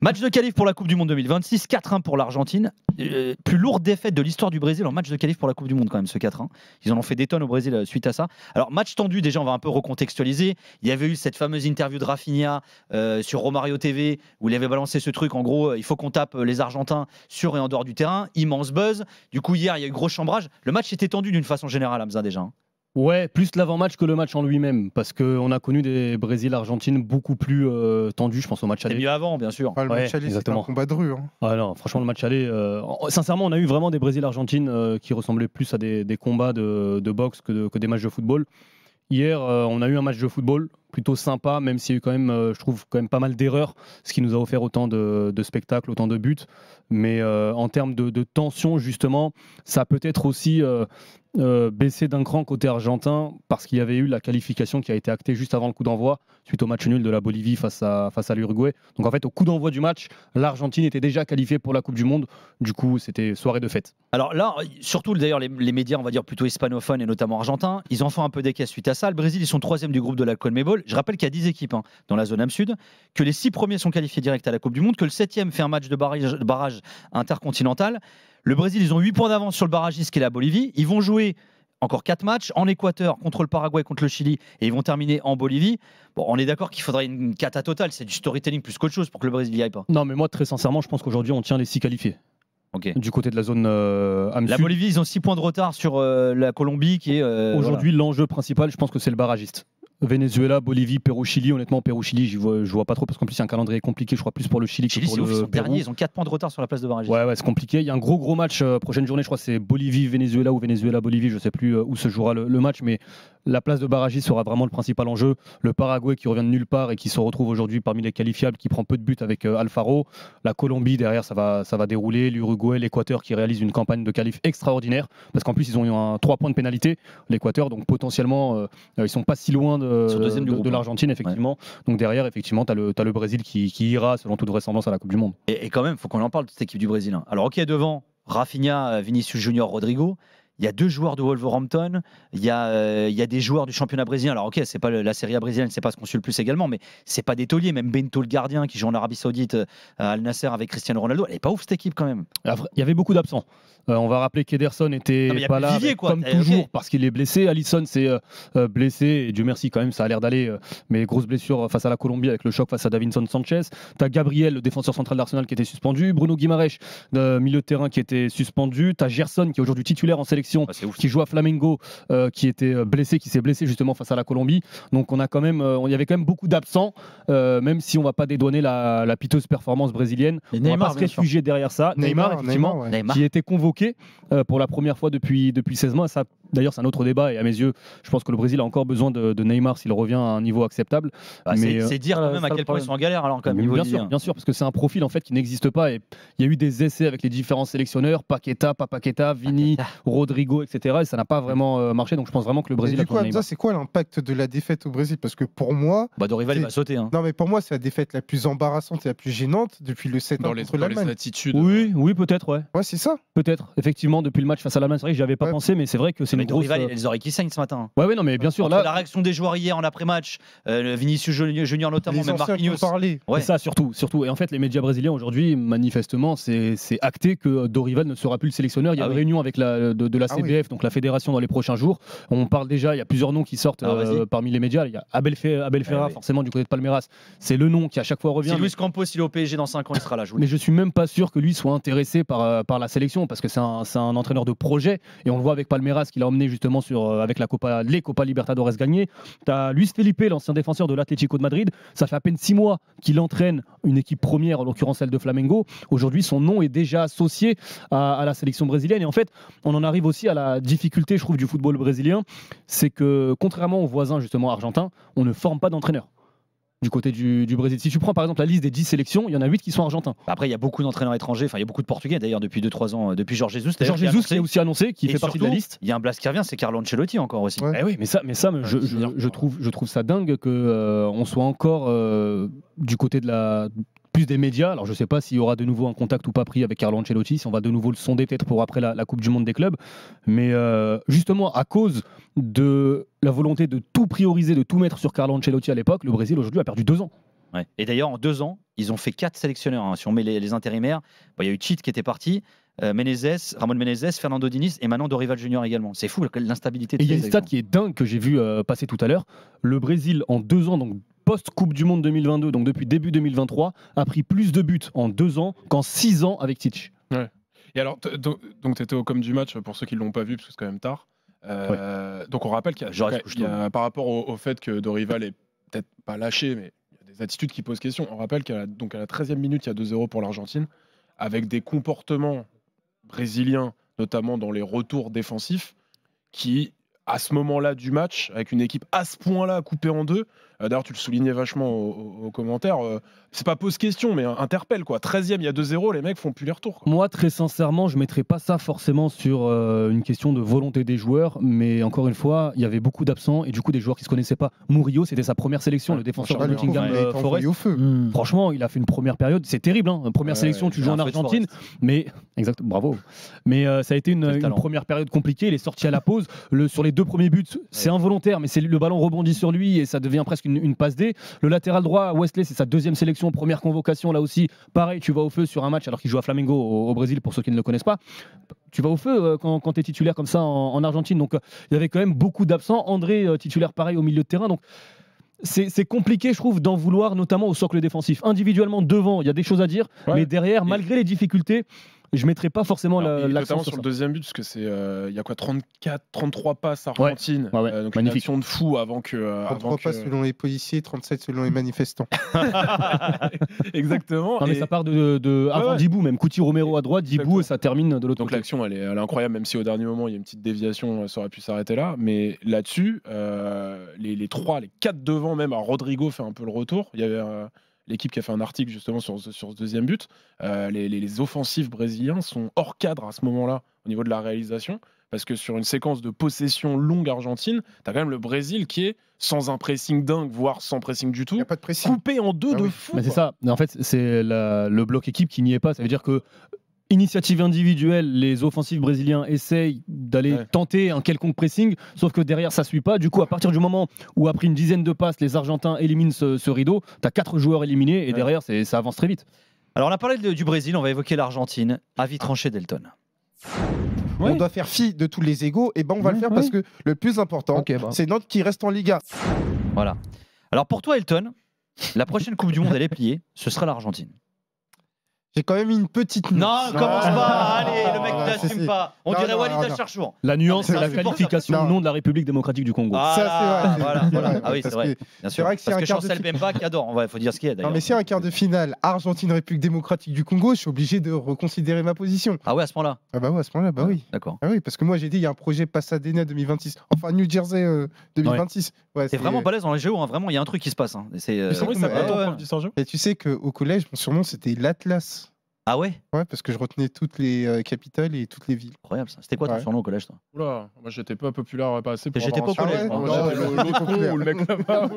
Match de qualif pour la Coupe du Monde 2026, 4-1 pour l'Argentine. Plus lourde défaite de l'histoire du Brésil en match de qualif pour la Coupe du Monde quand même, ce 4-1. Ils en ont fait des tonnes au Brésil suite à ça. Alors match tendu, déjà on va un peu recontextualiser. Il y avait eu cette fameuse interview de Rafinha sur Romario TV où il avait balancé ce truc, en gros il faut qu'on tape les Argentins sur et en dehors du terrain. Immense buzz. Du coup hier il y a eu gros chambrage. Le match était tendu d'une façon générale, Hamza, déjà. Ouais, plus l'avant-match que le match en lui-même, parce qu'on a connu des Brésil-Argentine beaucoup plus tendus, je pense au match aller. C'était mieux avant, bien sûr. Ah, le match aller, c'était un combat de rue. Hein. Ah non, franchement, le match aller, sincèrement, on a eu vraiment des Brésil-Argentine qui ressemblaient plus à des combats de boxe que des matchs de football. Hier, on a eu un match de football plutôt sympa, même s'il y a eu quand même, je trouve, quand même pas mal d'erreurs, ce qui nous a offert autant de spectacles, autant de buts. Mais en termes de tension, justement, ça a peut-être aussi baissé d'un cran côté argentin, parce qu'il y avait eu la qualification qui a été actée juste avant le coup d'envoi, suite au match nul de la Bolivie face à l'Uruguay. Donc en fait, au coup d'envoi du match, l'Argentine était déjà qualifiée pour la Coupe du Monde. Du coup, c'était soirée de fête. Alors là, surtout d'ailleurs les médias, on va dire plutôt hispanophones et notamment argentins, ils en font un peu des caisses suite à ça. Le Brésil, ils sont 3e du groupe de la CONMEBOL. Je rappelle qu'il y a 10 équipes dans la zone Am-Sud, que les 6 premiers sont qualifiés direct à la Coupe du Monde, que le 7e fait un match de barrage intercontinental. Le Brésil, ils ont 8 points d'avance sur le barragiste qui est la Bolivie. Ils vont jouer encore 4 matchs en Équateur, contre le Paraguay, contre le Chili, et ils vont terminer en Bolivie. Bon, on est d'accord qu'il faudrait une cata totale, c'est du storytelling plus qu'autre chose pour que le Brésil n'y aille pas. Non, mais moi, très sincèrement, je pense qu'aujourd'hui, on tient les 6 qualifiés. Okay. Du côté de la zone Am-Sud. La Bolivie, ils ont 6 points de retard sur la Colombie qui est... Aujourd'hui, l'enjeu principal, je pense que c'est le barragiste. Venezuela, Bolivie, Pérou, Chili. Honnêtement, Pérou, Chili, je vois pas trop parce qu'en plus, il y a un calendrier compliqué, je crois, plus pour le Chili que pour le Chili, ils sont Pérou. derniers, ils ont 4 points de retard sur la place de barragiste. Ouais, c'est compliqué. Il y a un gros match prochaine journée, je crois que c'est Bolivie-Venezuela ou Venezuela-Bolivie, je sais plus où se jouera le match, mais la place de barragiste sera vraiment le principal enjeu. Le Paraguay qui revient de nulle part et qui se retrouve aujourd'hui parmi les qualifiables, qui prend peu de buts avec Alfaro. La Colombie, derrière, ça va dérouler. L'Uruguay, l'Équateur qui réalise une campagne de qualif extraordinaire parce qu'en plus, ils ont eu 3 points de pénalité, l'Équateur, donc potentiellement, ils sont pas si loin de l'Argentine, effectivement. Ouais. Donc derrière, effectivement, tu as le Brésil qui ira, selon toute vraisemblance, à la Coupe du Monde. Et quand même, il faut qu'on en parle de cette équipe du Brésil. Alors, ok, devant, Rafinha, Vinicius Junior, Rodrigo. Il y a 2 joueurs de Wolverhampton, il y a des joueurs du championnat brésilien. Alors ok, c'est pas la Serie A brésilienne, c'est pas ce qu'on suit le plus également, mais c'est pas des tauliers. Même Bento le gardien qui joue en Arabie Saoudite à Al Nasser avec Cristiano Ronaldo, elle est pas ouf cette équipe quand même. Il y avait beaucoup d'absents. On va rappeler qu'Ederson n'était pas là, Vivier, comme toujours, parce qu'il est blessé. Alisson s'est blessé, et Dieu merci quand même, ça a l'air d'aller. Mais grosse blessure face à la Colombie avec le choc face à Davinson Sanchez. Tu as Gabriel, le défenseur central d'Arsenal, qui était suspendu. Bruno Guimaraes, milieu de terrain, qui était suspendu. Tu as Gerson, qui est aujourd'hui titulaire en sélection, qui joue à Flamengo, qui était blessé, qui s'est blessé justement face à la Colombie. Donc on a quand même, il y avait quand même beaucoup d'absents, même si on va pas dédouaner la piteuse performance brésilienne. Et on va pas se réfugier derrière ça. Neymar, effectivement, qui était convoqué pour la première fois depuis 16 mois. Ça, d'ailleurs, c'est un autre débat et à mes yeux, je pense que le Brésil a encore besoin de Neymar s'il revient à un niveau acceptable. C'est dire quand même à quel point ils sont en galère alors quand même. Bien sûr, parce que c'est un profil en fait qui n'existe pas et il y a eu des essais avec les différents sélectionneurs, Paqueta, Vini, Rodrigo, etc. Et ça n'a pas vraiment marché. Donc je pense vraiment que le Brésil a besoin de Neymar. C'est quoi l'impact de la défaite au Brésil? Parce que pour moi, Dorival il va sauter. Non mais pour moi c'est la défaite la plus embarrassante et la plus gênante depuis le 7 ans contre l'Allemagne. Oui, peut-être, ouais. Ouais, c'est ça. Peut-être, effectivement, depuis le match face à l'Allemagne, c'est vrai que j'y avais pas pensé, mais c'est vrai que c'est une grosse. Dorival, il a les oreilles qui saignent ce matin. Ouais, non, mais bien sûr. Là, la réaction des joueurs hier en après-match, Vinicius Junior notamment, même Marquinhos. C'est ça, surtout. Et en fait, les médias brésiliens aujourd'hui, manifestement, c'est acté que Dorival ne sera plus le sélectionneur. Il y a une réunion avec de la CBF, donc la fédération, dans les prochains jours. On parle déjà, il y a plusieurs noms qui sortent parmi les médias. Il y a Abel Ferreira, forcément, du côté de Palmeiras. C'est le nom qui à chaque fois revient. Si Luis Campos, il est au PSG dans 5 ans, il sera là. Mais je suis même pas sûr que lui soit intéressé par la sélection, parce que c'est un entraîneur de projet, et on le voit avec Palmeiras qu'il a emmené justement avec les Copa Libertadores gagnés. Tu as Luis Felipe, l'ancien défenseur de l'Atlético de Madrid, ça fait à peine 6 mois qu'il entraîne une équipe première, en l'occurrence celle de Flamengo. Aujourd'hui, son nom est déjà associé à la sélection brésilienne, et en fait, on en arrive aussi à la difficulté, je trouve, du football brésilien, c'est que contrairement aux voisins justement argentins, on ne forme pas d'entraîneurs. Du côté du Brésil. Si tu prends par exemple la liste des 10 sélections, il y en a 8 qui sont argentins. Après, il y a beaucoup d'entraîneurs étrangers, il y a beaucoup de Portugais d'ailleurs depuis 2-3 ans, depuis Jorge Jesus. Jorge Jesus qui a aussi annoncé, qui fait partie de la liste. Il y a un blast qui revient, c'est Carlo Ancelotti encore aussi. Ouais. Oui, mais je trouve ça dingue qu'on soit encore du côté de plus des médias. Alors je ne sais pas s'il y aura de nouveau un contact ou pas pris avec Carlo Ancelotti, si on va de nouveau le sonder peut-être pour après la Coupe du Monde des clubs. Mais justement, à cause de la volonté de tout prioriser, de tout mettre sur Carlo Ancelotti à l'époque, le Brésil aujourd'hui a perdu 2 ans. Ouais. Et d'ailleurs, en 2 ans, ils ont fait 4 sélectionneurs. Hein. Si on met les intérimaires, il y a eu Cheat qui était parti, Menezes, Ramon Menezes, Fernando Diniz et maintenant Dorival Junior également. C'est fou l'instabilité. Et il y a une stat qui est dingue que j'ai vu passer tout à l'heure. Le Brésil, en 2 ans, donc post-Coupe du Monde 2022, donc depuis début 2023, a pris plus de buts en 2 ans qu'en 6 ans avec Tite. Ouais. Et alors, donc tu étais au com du match, pour ceux qui ne l'ont pas vu, parce que c'est quand même tard. Donc on rappelle qu'il y a par rapport au fait que Dorival est peut-être pas lâché, mais il y a des attitudes qui posent question. On rappelle qu'à la 13e minute, il y a 2-0 pour l'Argentine, avec des comportements brésiliens, notamment dans les retours défensifs, qui, à ce moment-là du match, avec une équipe à ce point-là coupée en deux, d'ailleurs tu le soulignais vachement aux commentaires, c'est pas pose question, mais interpelle quoi. 13e, il y a 2-0, les mecs font plus les retours. Quoi. Moi, très sincèrement, je mettrais pas ça forcément sur une question de volonté des joueurs, mais encore une fois, il y avait beaucoup d'absents et du coup des joueurs qui se connaissaient pas. Murillo, c'était sa première sélection, le défenseur de Nottingham Forest. Au feu. Franchement, il a fait une première période, c'est terrible. Hein. Première sélection, tu joues en Argentine, mais exact, bravo. Mais ça a été une première période compliquée. Il est sorti à la pause. Sur les 2 premiers buts, c'est involontaire, mais le ballon rebondit sur lui et ça devient presque une passe D. Le latéral droit, Wesley, c'est sa 2e sélection, première convocation. Là aussi, pareil, tu vas au feu sur un match alors qu'il joue à Flamengo au Brésil, pour ceux qui ne le connaissent pas. Tu vas au feu quand tu es titulaire comme ça en Argentine. Donc il y avait quand même beaucoup d'absents. André, titulaire pareil au milieu de terrain. Donc c'est compliqué, je trouve, d'en vouloir, notamment au socle défensif. Individuellement, devant, il y a des choses à dire, mais derrière, malgré les difficultés, je ne mettrais pas forcément l'accent sur le 2e but, parce que c'est il y a quoi 33 passes Argentine, donc une action de fou avant que 33 passes selon les policiers, 37 selon les manifestants. Exactement. Non, mais ça part avant Dibou, même Couti Romero à droite, Dibou, et ça termine de l'autre côté. Donc l'action elle est incroyable, même si au dernier moment il y a une petite déviation, ça aurait pu s'arrêter là, mais là-dessus les 4 devant, même Rodrigo fait un peu le retour. Il y avait l'équipe qui a fait un article justement sur ce 2e but. Les offensifs brésiliens sont hors cadre à ce moment-là au niveau de la réalisation, parce que sur une séquence de possession longue argentine, tu as quand même le Brésil qui est sans un pressing dingue, voire sans pressing du tout, y a pas de pressing. Coupé en 2 de fou. Mais c'est ça, en fait c'est le bloc équipe qui n'y est pas, ça veut dire que initiative individuelle, les offensifs brésiliens essayent d'aller tenter un quelconque pressing, sauf que derrière ça suit pas. Du coup, à partir du moment où après une dizaine de passes, les Argentins éliminent ce rideau, tu as 4 joueurs éliminés et derrière ça avance très vite. Alors on a parlé du Brésil, on va évoquer l'Argentine. Avis tranché Delton. On doit faire fi de tous les égos, et on va le faire parce que le plus important, c'est Nantes qui reste en Liga. Voilà. Alors pour toi, Elton, la prochaine Coupe du Monde, elle est pliée, ce sera l'Argentine. J'ai quand même mis une petite nuance. Non, commence pas. Allez, le mec n'assume pas. On dirait Walid Acharchour. La nuance, c'est la qualification au nom de la République démocratique du Congo. Ça, c'est vrai. Voilà. Ah oui, c'est vrai. Bien sûr. Vrai que parce que Chancel Bemba qui adore. Il faut dire ce qu'il y a d'ailleurs. Non, mais si un quart de finale Argentine-République démocratique du Congo, je suis obligé de reconsidérer ma position. Ah ouais, à ce moment-là. Ah bah ouais, à ce moment-là, oui. D'accord. Ah oui, parce que moi j'ai dit il y a un projet Pasadena 2026. Enfin, New Jersey 2026. Ouais, c'est vraiment balèze dans les géos. Vraiment, il y a un truc qui se passe. Et tu sais qu'au collège, mon surnom c'était l'Atlas. Ah ouais? Ouais, parce que je retenais toutes les capitales et toutes les villes. Incroyable ça. C'était quoi ton surnom au collège, toi? Oula, moi j'étais pas populaire, pas assez pour J'étais pas au collège. L'autre ou le mec là-bas.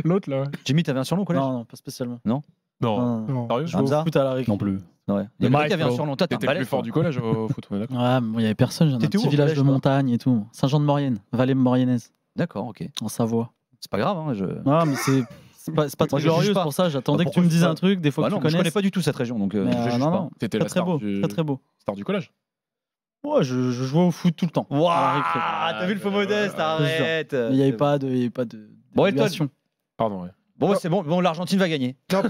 L'autre là. Jimmy, t'avais un surnom au collège? Non, pas spécialement. Non. Sérieux? Je joue au foot à la récré. Non plus. Ouais. Il y a quelqu'un qui avait un surnom. Toi, t'étais plus fort du collège au foot, on est d'accord? Ouais, il y avait personne. J'ai un petit village de montagne et tout. Saint-Jean-de-Maurienne, vallée mauriennaise. D'accord, ok. En Savoie. C'est pas grave. Non, mais c'est pas très glorieux, c'est pour ça. J'attendais que tu me dises un truc, des fois que tu connais. Je connais pas du tout cette région, donc je juge pas. T'étais la star très beau. Star du collège. Ouais, je jouais au foot tout le temps. Waouh, t'as vu le faux modeste, arrête. Il n'y avait pas de. Bon, Elton. Pardon, ouais. Bon, c'est bon, l'Argentine va gagner. Non,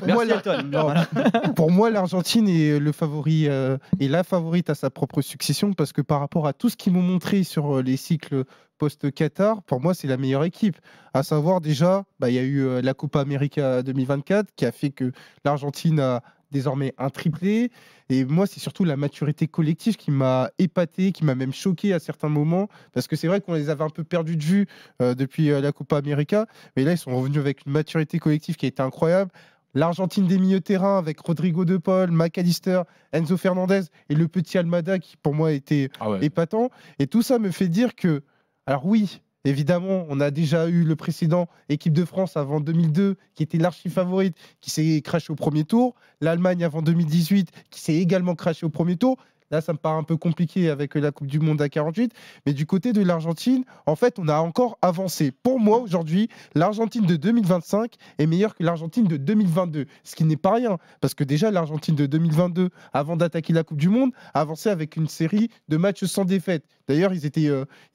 pour moi, l'Argentine est le favori et la favorite à sa propre succession, parce que par rapport à tout ce qu'ils m'ont montré sur les cycles post-Qatar, pour moi, c'est la meilleure équipe. À savoir, déjà, il y a eu la Copa América 2024 qui a fait que l'Argentine a désormais un triplé. Et moi, c'est surtout la maturité collective qui m'a épaté, qui m'a même choqué à certains moments, parce que c'est vrai qu'on les avait un peu perdus de vue depuis la Copa América, mais là, ils sont revenus avec une maturité collective qui a été incroyable. L'Argentine des milieux terrain avec Rodrigo de Paul, McAllister, Enzo Fernandez et le petit Almada qui, pour moi, était épatant. Et tout ça me fait dire que, alors oui, évidemment, on a déjà eu le précédent équipe de France avant 2002 qui était l'archi-favorite, qui s'est crashé au premier tour. L'Allemagne avant 2018 qui s'est également crashé au premier tour. Là, ça me paraît un peu compliqué avec la Coupe du Monde à 48. Mais du côté de l'Argentine, en fait, on a encore avancé. Pour moi, aujourd'hui, l'Argentine de 2025 est meilleure que l'Argentine de 2022. Ce qui n'est pas rien. Parce que déjà, l'Argentine de 2022, avant d'attaquer la Coupe du Monde, avançait avec une série de matchs sans défaite. D'ailleurs, ils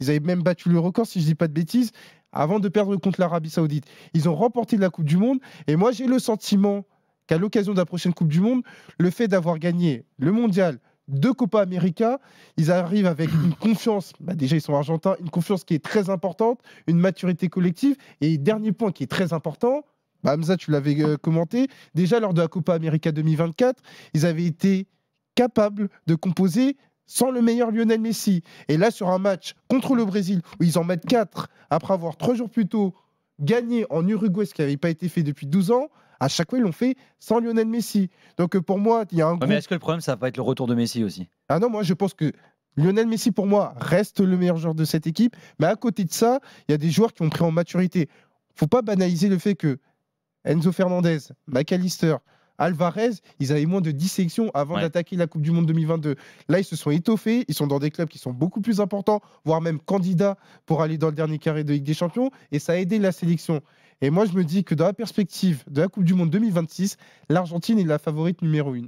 avaient même battu le record, si je ne dis pas de bêtises, avant de perdre contre l'Arabie Saoudite. Ils ont remporté la Coupe du Monde. Et moi, j'ai le sentiment qu'à l'occasion de la prochaine Coupe du Monde, le fait d'avoir gagné le Mondial, 2 Copa América, ils arrivent avec une confiance, déjà ils sont argentins, une confiance qui est très importante, une maturité collective. Et dernier point qui est très important, Hamza, tu l'avais commenté, déjà lors de la Copa América 2024, ils avaient été capables de composer sans le meilleur Lionel Messi. Et là, sur un match contre le Brésil, où ils en mettent 4, après avoir 3 jours plus tôt gagné en Uruguay, ce qui n'avait pas été fait depuis 12 ans, à chaque fois, ils l'ont fait sans Lionel Messi. Donc pour moi, il y a un groupe... Mais est-ce que le problème, ça va pas être le retour de Messi aussi? Ah non, moi je pense que Lionel Messi, pour moi, reste le meilleur joueur de cette équipe. Mais à côté de ça, il y a des joueurs qui ont pris en maturité. Faut pas banaliser le fait que Enzo Fernandez, McAllister, Alvarez, ils avaient moins de 10 sélections avant d'attaquer la Coupe du Monde 2022. Là, ils se sont étoffés, ils sont dans des clubs qui sont beaucoup plus importants, voire même candidats pour aller dans le dernier carré de Ligue des Champions, et ça a aidé la sélection. Et moi, je me dis que dans la perspective de la Coupe du Monde 2026, l'Argentine est la favorite numéro 1.